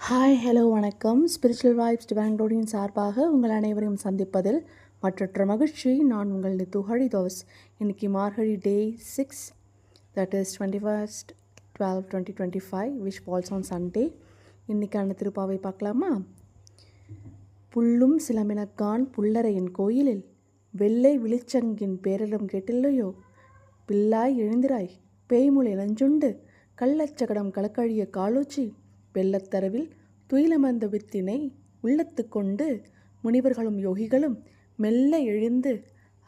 Hi hello வணக்கம். Spiritual vibes டிவாங்கோடியின் சார்பாக உங்கள் அனைவரையும் சந்திப்பதில் மற்றற்ற மகிழ்ச்சி. நான் உங்கள் நித்து ஹரிதாஸ். இன்றைக்கி Margazhi day 6, that is 21/12/2025, which falls on Sunday. இன்றைக்கான திருப்பாவை பார்க்கலாமா? புல்லும் சிலம்பினக்கான் புல்லரையின் கோயிலில் வெள்ளை விழிச்சங்கின் பேரலும் கேட்டில்லையோ, பில்லாய் எழுந்திராய் பேய்முளை இளஞ்சுண்டு கள்ளச்சகடம் கலக்கழிய காலோச்சி வெள்ளத்தரவில் துயிலமர்ந்த வித்தினை உள்ளத்து கொண்டு முனிவர்களும் யோகிகளும் மெல்ல எழுந்து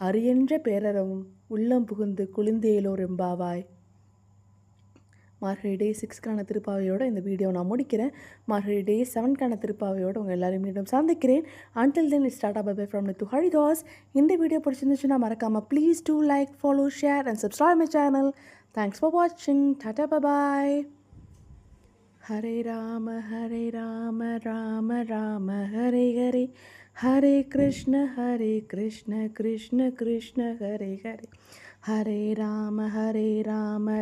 அரியன்ற பேரறவும் உள்ளம் புகுந்து குளிந்தேலோர் எம்பாவாய். மார்கழி டே 6க்கான திருப்பாவையோட இந்த வீடியோ நான் முடிக்கிறேன். மார்கழி டே 7க்கான திருப்பாவையோடு உங்கள் எல்லாரும் மீண்டும் சந்திக்கிறேன். Until then, it's Tata Bye Bye from Nithu Haridas. இந்த வீடியோ பிடிச்சிருந்துச்சுன்னா மறக்காமல் please do like, follow, share and subscribe my channel. Thanks for வாட்சிங். Tata bye bye. Hare Rama Rama Rama Hare Hare, Hare Krishna Krishna Krishna Hare Hare, Hare Rama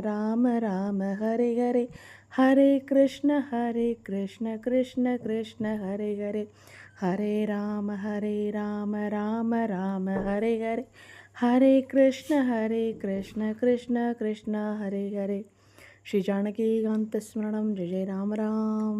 Rama Rama Hare Hare, Hare Krishna Krishna Krishna Hare Hare, Hare Rama Rama Rama Hare Hare, Hare Krishna Krishna Krishna Hare Hare. Shri Janakikanta स्मरणं. जय जय राम राम.